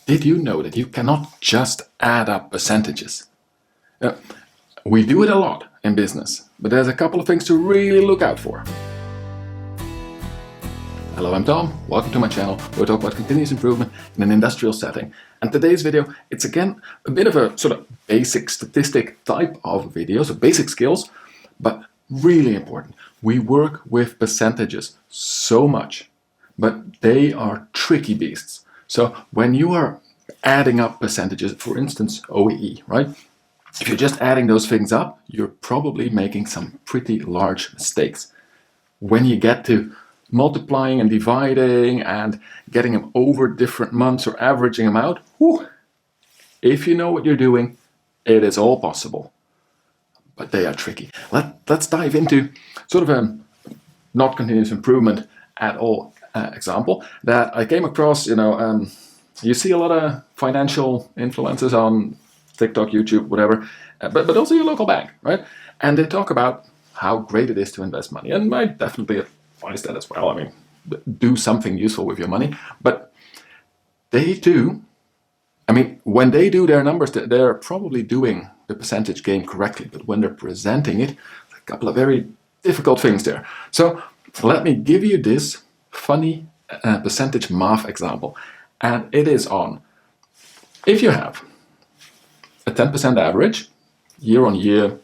Did you know that you cannot just add up percentages? We do it a lot in business, but there's a couple of things to really look out for. Hello, I'm Tom. Welcome to my channel where we talk about continuous improvement in an industrial setting. And today's video, it's again a bit of a sort of basic statistic type of video, so basic skills, but really important. We work with percentages so much, but they are tricky beasts. So when you are adding up percentages, for instance, OEE, right? If you're just adding those things up, you're probably making some pretty large mistakes. When you get to multiplying and dividing and getting them over different months or averaging them out, whew, if you know what you're doing, it is all possible. But they are tricky. Let's dive into sort of a not continuous improvement at all example that I came across. You see a lot of financial influencers on TikTok, YouTube, whatever, but also your local bank, right? And they talk about how great it is to invest money. And I definitely advise that as well. I mean, do something useful with your money. But they do, when they do their numbers, they're probably doing the percentage game correctly. But when they're presenting it, a couple of very difficult things there. So let me give you this funny percentage math example. And it is on, if you have a 10% average year on year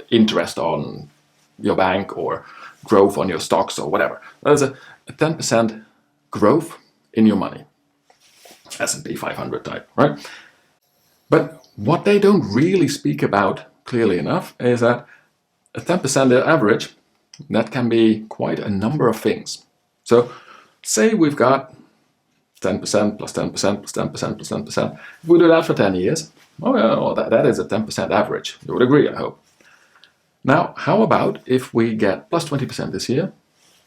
interest on your bank or growth on your stocks or whatever. There's a 10% growth in your money. S&P 500 type, right? But what they don't really speak about clearly enough is that a 10% average, that can be quite a number of things. So say we've got 10% plus 10% plus 10% plus 10%. If we do that for 10 years, that is a 10% average. You would agree, I hope. Now, how about if we get plus 20% this year,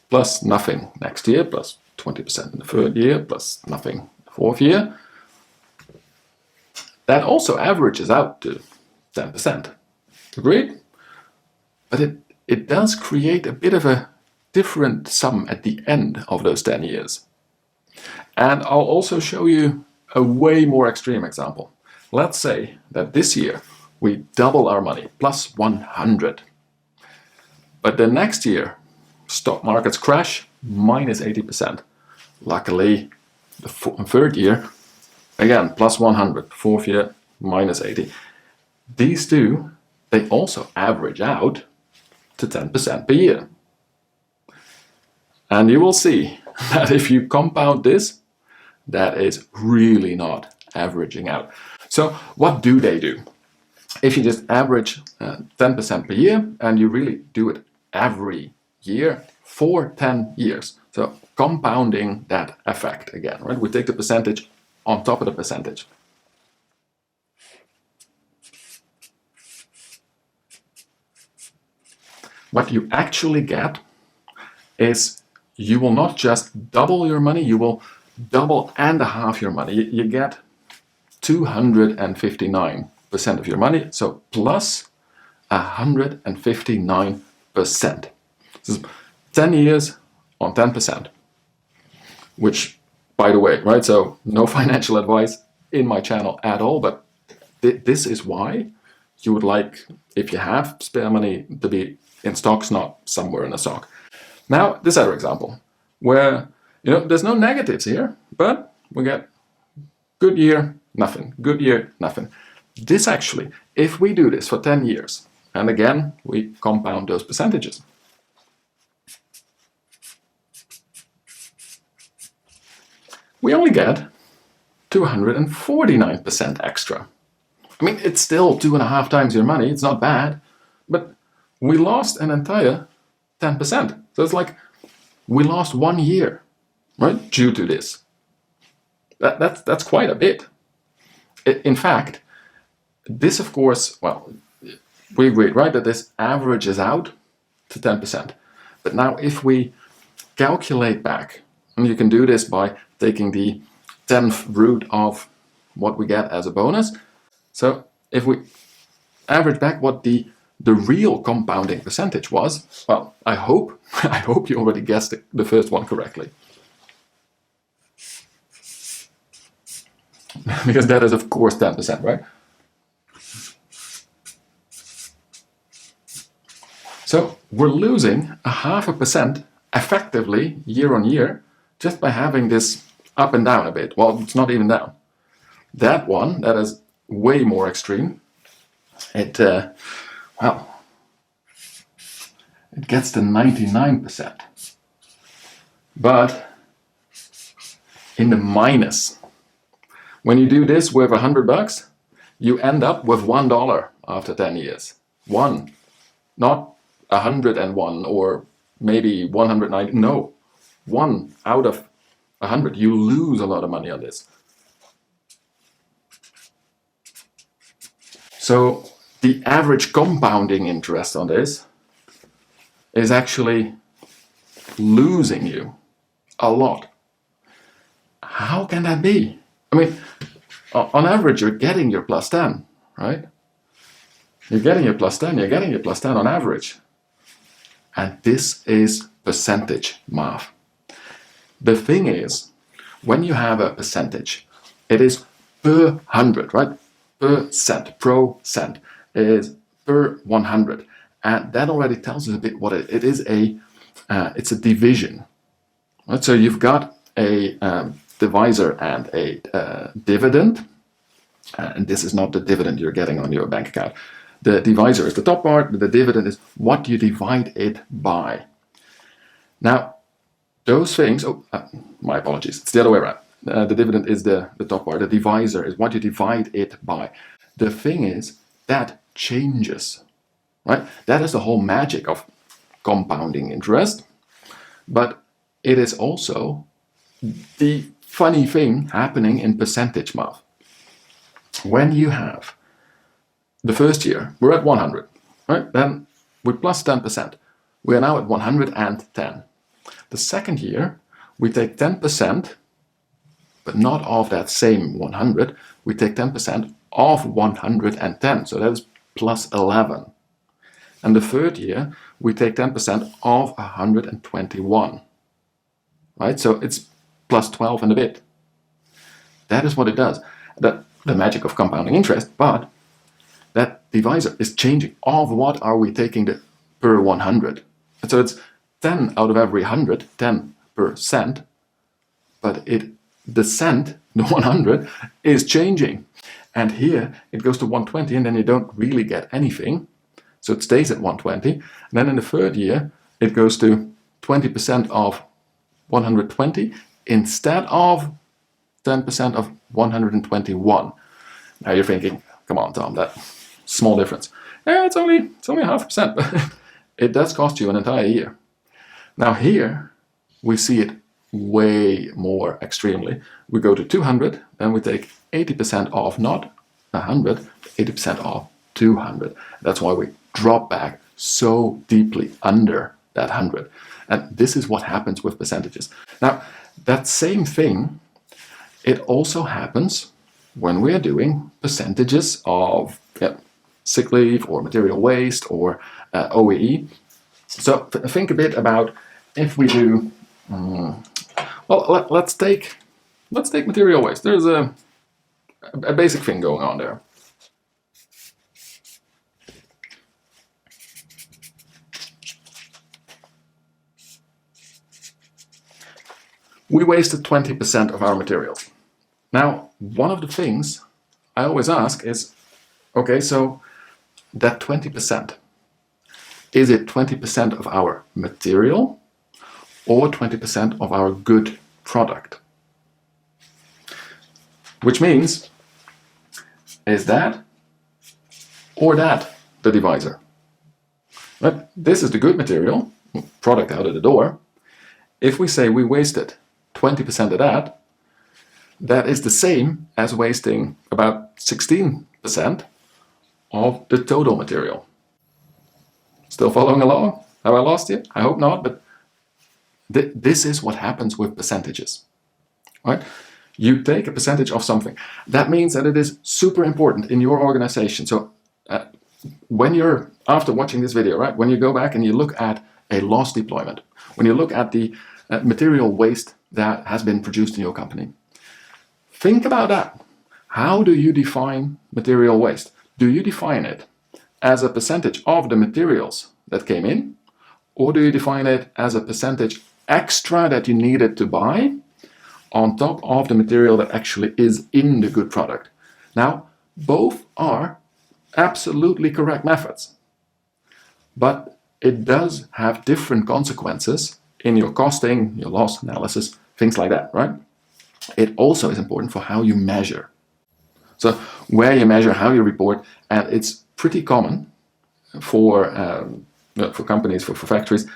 plus nothing next year, plus 20% in the third year, plus nothing the fourth year? That also averages out to 10%. Agreed? But it does create a bit of a different sum at the end of those 10 years. And I'll also show you a way more extreme example. Let's say that this year we double our money, plus 100. But the next year, stock markets crash, minus 80%. Luckily, the third year, again, plus 100. Fourth year, minus 80. These two, they also average out to 10% per year. And you will see that if you compound this, that is really not averaging out. So what do they do? If you just average 10% per year and you really do it every year for 10 years, so compounding that effect again, right? We take the percentage on top of the percentage. What you actually get is you will not just double your money, you will double and a half your money. You get 259% of your money, so plus 159%. This is 10 years on 10%, which, by the way, right, so no financial advice in my channel at all, but this is why you would like, if you have spare money, to be in stocks, not somewhere in a stock. Now, this other example, where there's no negatives here, but we get good year, nothing, good year, nothing. This actually, if we do this for 10 years, and again, we compound those percentages, we only get 249% extra. It's still 2.5 times your money, it's not bad, but we lost an entire 10%. So it's like we lost 1 year, right, due to this. That's quite a bit. In fact, this, of course, well, we agreed, right, that this averages out to 10%. But now if we calculate back, and you can do this by taking the 10th root of what we get as a bonus. So if we average back what the real compounding percentage was, well, I hope you already guessed the first one correctly. because that is of course 10%, right? So we're losing 0.5% effectively year on year just by having this up and down a bit. Well, it's not even down. That one, that is way more extreme. It, well, it gets to 99%. But in the minus, when you do this with $100, you end up with $1 after 10 years. One, not 101 or maybe 190. No, 1 out of 100. You lose a lot of money on this. So the average compounding interest on this is actually losing you a lot. How can that be? I mean, on average, you're getting your plus 10, right? You're getting your plus 10, you're getting your plus 10 on average. And this is percentage math. The thing is, when you have a percentage, it is per 100, right? Percent is per 100. And that already tells us a bit what it is. It's a division. Right? So you've got a divisor and a dividend. And this is not the dividend you're getting on your bank account. The divisor is the top part, the dividend is what you divide it by. Now, those things, my apologies, it's the other way around. The dividend is the top part, the divisor is what you divide it by. The thing is, that changes, right? That is the whole magic of compounding interest, but it is also the funny thing happening in percentage math. When you have the first year, we're at 100, right? Then we plus 10%. We are now at 110. The second year, we take 10%, but not of that same 100. We take 10% of 110, so that is plus 11. And the third year, we take 10% of 121, right? So it's plus 12 and a bit. That is what it does. The magic of compounding interest, but that divisor is changing. Of what are we taking per 100? And so it's 10 out of every 100, 10%, but the cent, the 100, is changing. And here it goes to 120, and then you don't really get anything. So it stays at 120. And then in the third year, it goes to 20% of 120 instead of 10% of 121. Now you're thinking, come on, Tom, that small difference. Yeah, it's only 0.5%, but it does cost you an entire year. Now here, we see it way more extremely. We go to 200, then we take 80% off, not 100, 80% off 200. That's why we drop back so deeply under that 100. And this is what happens with percentages. Now, that same thing, it also happens when we are doing percentages of sick leave or material waste or OEE. So think a bit about if we do, well, let's take material waste. There's a basic thing going on there. We wasted 20% of our materials. Now, one of the things I always ask is, okay, so that 20%, is it 20% of our material or 20% of our good product? Which means, is that or that the divisor? Right? This is the good material, product out of the door. If we say we wasted 20% of that, that is the same as wasting about 16% of the total material. Still following along? Have I lost you? I hope not, but this is what happens with percentages, right? You take a percentage of something. That means that it is super important in your organization. So when you're, after watching this video, right, when you go back and you look at a loss deployment, when you look at the material waste that has been produced in your company, think about that. how do you define material waste? Do you define it as a percentage of the materials that came in, or do you define it as a percentage extra that you needed to buy on top of the material that actually is in the good product? Now, both are absolutely correct methods, but it does have different consequences in your costing, your loss analysis, things like that, right? It also is important for how you measure. So where you measure, how you report, and it's pretty common for companies, for factories,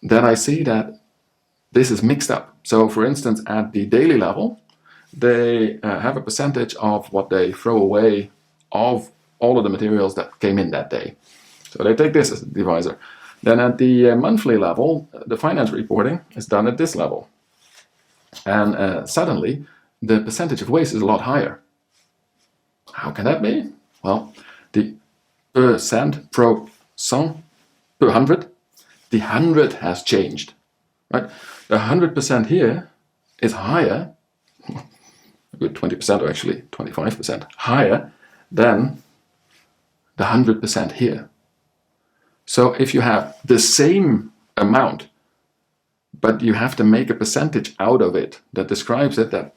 that I see that this is mixed up. So for instance, at the daily level, they have a percentage of what they throw away of all of the materials that came in that day. So they take this as a divisor. Then at the monthly level, the finance reporting is done at this level. And suddenly, the percentage of waste is a lot higher. How can that be? Well, the percent per 100, the 100 has changed, right? The 100% here is higher, a good 20% or actually 25% higher than the 100% here. So if you have the same amount, but you have to make a percentage out of it that describes it, that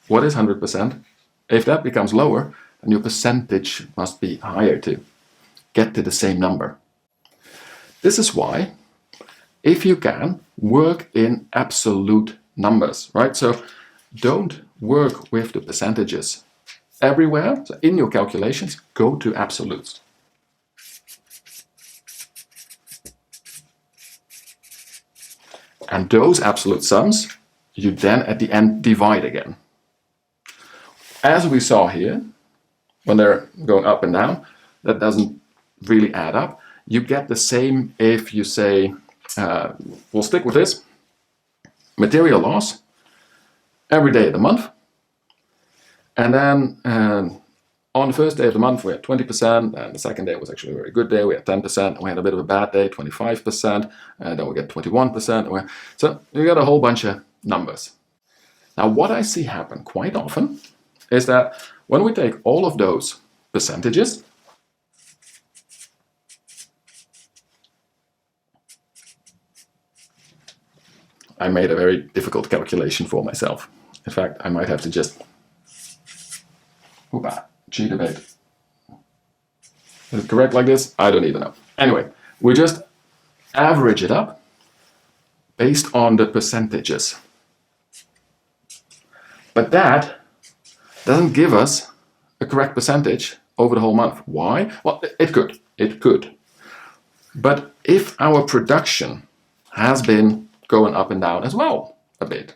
what is 100%, if that becomes lower, then your percentage must be higher to get to the same number. This is why, if you can, work in absolute numbers, right? So don't work with the percentages everywhere. So in your calculations, go to absolutes. And those absolute sums, you then at the end divide again. As we saw here, when they're going up and down, that doesn't really add up. You get the same if you say, we'll stick with this, material loss every day of the month. And then on the first day of the month, we had 20%, and the second day was actually a very good day. We had 10%, and we had a bit of a bad day, 25%, and then we get 21%. So you got a whole bunch of numbers. Now, what I see happen quite often is that when we take all of those percentages, I made a very difficult calculation for myself. In fact, I might have to just cheat a bit. Is it correct like this? I don't even know. Anyway, we just average it up based on the percentages. But that doesn't give us a correct percentage over the whole month. Why? Well, it could. But if our production has been going up and down as well a bit,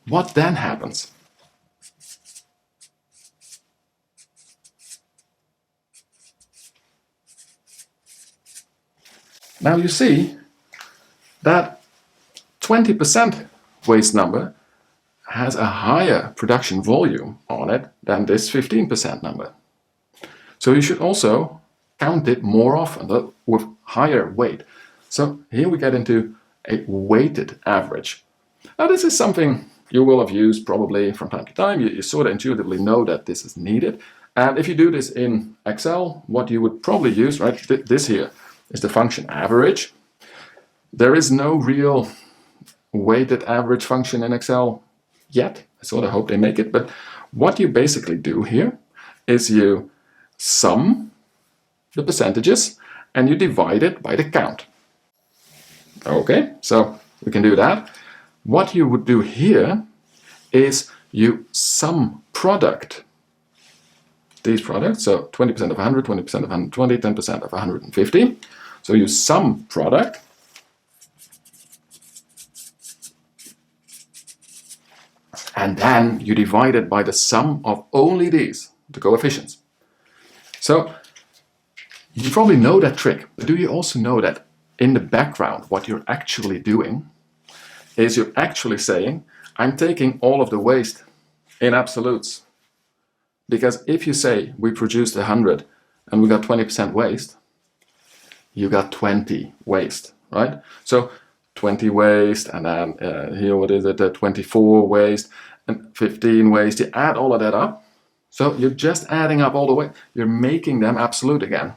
what then happens? Now you see that 20% waste number has a higher production volume on it than this 15% number. So you should also count it more often with higher weight. So here we get into a weighted average. Now this is something you will have used probably from time to time. You sort of intuitively know that this is needed. And if you do this in Excel, what you would probably use, right, this here is the function average. There is no real weighted average function in Excel yet. I sort of hope they make it. But what you basically do here is you sum the percentages and you divide it by the count. Okay, so we can do that. What you would do here is you sum product. These products, so 20% of 100, 20% of 120, 10% of 150. So you sum product. And then you divide it by the sum of only these, the coefficients. So you probably know that trick, but do you also know that in the background, what you're actually doing is you're actually saying, I'm taking all of the waste in absolutes. Because if you say we produced 100 and we got 20% waste, you got 20 waste, right? So 20 waste, and then here, what is it, 24 waste, and 15 waste. You add all of that up, So you're just adding up all the way. You're making them absolute again.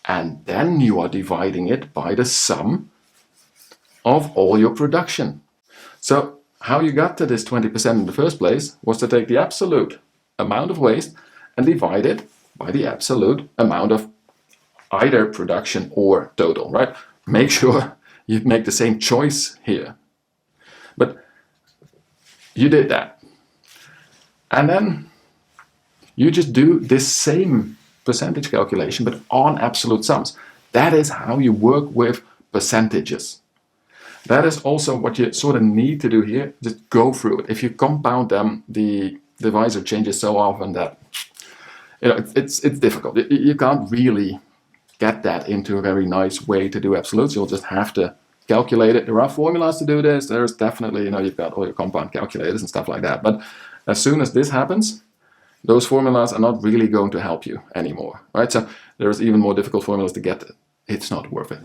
And then you are dividing it by the sum of all your production. So how you got to this 20% in the first place was to take the absolute amount of waste and divide it by the absolute amount of either production or total, right? Make sure you make the same choice here. But you did that. And then you just do this same percentage calculation, but on absolute sums. That is how you work with percentages. That is also what you sort of need to do here. Just go through it. If you compound them, the divisor changes so often that it's difficult. You can't really get that into a very nice way to do absolutes. You'll just have to calculate it. There are formulas to do this. There's definitely, you've got all your compound calculators and stuff like that. But as soon as this happens, those formulas are not really going to help you anymore, right? So there's even more difficult formulas to get. It's not worth it.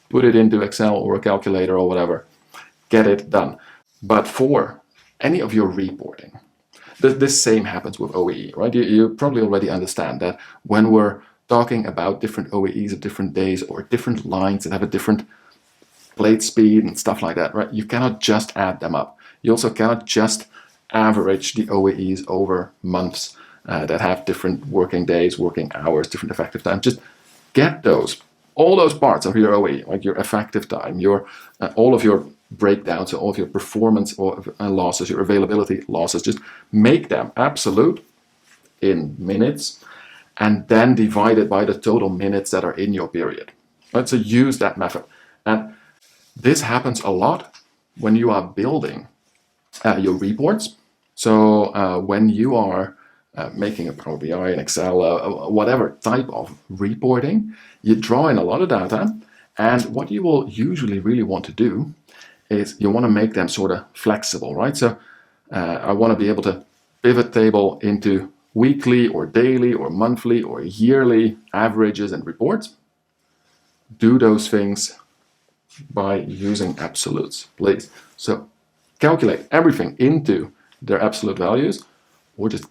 Put it into Excel or a calculator or whatever. Get it done. But for any of your reporting, this same happens with OEE, right? You probably already understand that when we're talking about different OEEs of different days or different lines that have a different plate speed and stuff like that, right? You cannot just add them up. You also cannot just average the OEEs over months that have different working days, working hours, different effective time. Just get all those parts of your OEE, like your effective time, your all of your breakdowns, all of your performance or losses, your availability losses, just make them absolute in minutes and then divide it by the total minutes that are in your period. Right? So use that method. And this happens a lot when you are building your reports. So when you are making a Power BI, an Excel, whatever type of reporting, you draw in a lot of data. And what you will usually really want to do is you want to make them sort of flexible, right? So I want to be able to pivot table into weekly or daily or monthly or yearly averages and reports. Do those things by using absolutes, please. So calculate everything into their absolute values, or just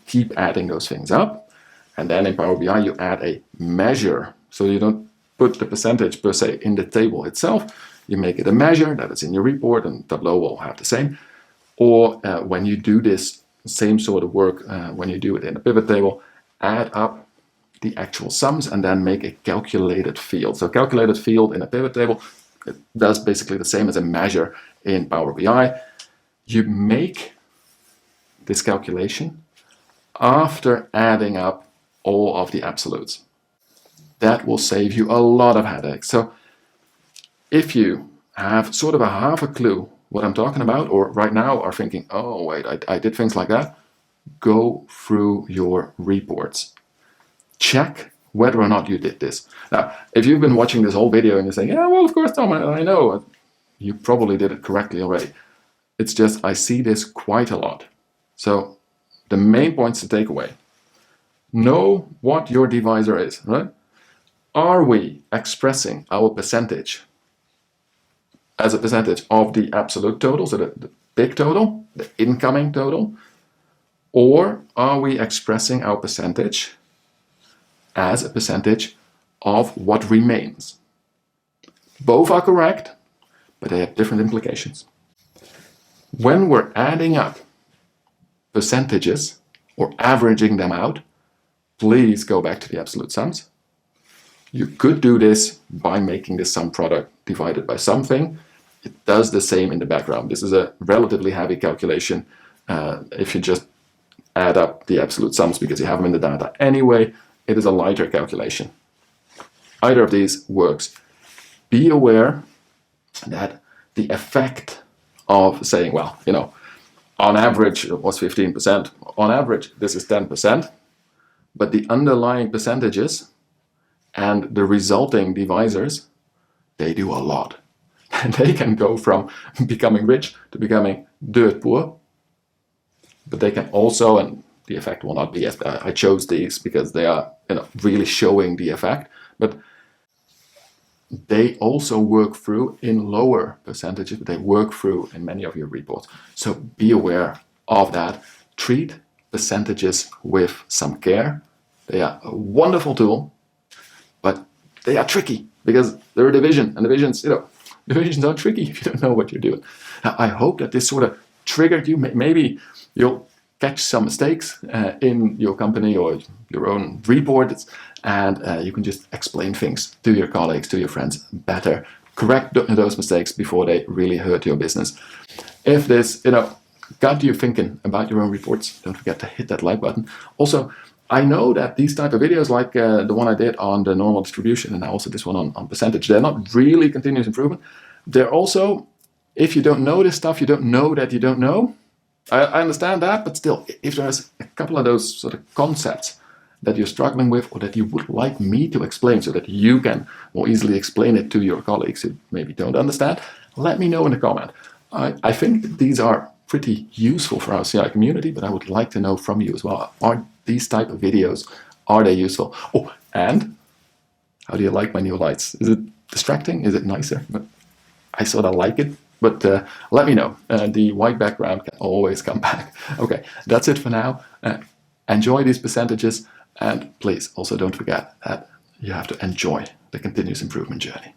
keep adding those things up. And then in Power BI, you add a measure. So you don't put the percentage per se in the table itself. You make it a measure that is in your report, and Tableau will have the same. Or when you do this same sort of work, when you do it in a pivot table, add up the actual sums and then make a calculated field. So calculated field in a pivot table, it does basically the same as a measure in Power BI. You make this calculation after adding up all of the absolutes. That will save you a lot of headaches. So if you have sort of a half a clue what I'm talking about, or right now are thinking, oh wait, I did things like that, go through your reports. Check whether or not you did this. Now, if you've been watching this whole video and you're saying, yeah, well, of course, Tom, I know, you probably did it correctly already. It's just, I see this quite a lot. So the main points to take away: know what your divisor is, right? Are we expressing our percentage as a percentage of the absolute total, so the big total, the incoming total, or are we expressing our percentage as a percentage of what remains? Both are correct, but they have different implications. When we're adding up percentages or averaging them out, please go back to the absolute sums. You could do this by making the sum product divided by something. It does the same in the background. This is a relatively heavy calculation if you just add up the absolute sums because you have them in the data anyway. It is a lighter calculation. Either of these works. Be aware that the effect of saying, well, on average it was 15%, on average this is 10%, but the underlying percentages and the resulting divisors, they do a lot. And they can go from becoming rich to becoming dirt poor. But they can also, and the effect will not be as bad. I chose these because they are really showing the effect. But they also work through in lower percentages, but they work through in many of your reports. So be aware of that. Treat percentages with some care. They are a wonderful tool, but they are tricky because they're a division, and divisions are tricky if you don't know what you're doing. Now, I hope that this sort of triggered you. Maybe you'll catch some mistakes in your company or your own reports, and you can just explain things to your colleagues, to your friends better. Correct those mistakes before they really hurt your business. If this, got you thinking about your own reports, don't forget to hit that like button. Also, I know that these type of videos, like the one I did on the normal distribution, and also this one on percentage, they're not really continuous improvement. They're also, if you don't know this stuff, you don't know that you don't know. I understand that, but still, if there's a couple of those sort of concepts that you're struggling with, or that you would like me to explain so that you can more easily explain it to your colleagues who maybe don't understand, let me know in the comment. I think that these are pretty useful for our CI community, but I would like to know from you as well. Are these type of videos, are they useful? Oh, and how do you like my new lights? Is it distracting? Is it nicer? I sort of like it, but let me know. The white background can always come back. Okay, that's it for now. Enjoy these percentages, and please also don't forget that you have to enjoy the continuous improvement journey.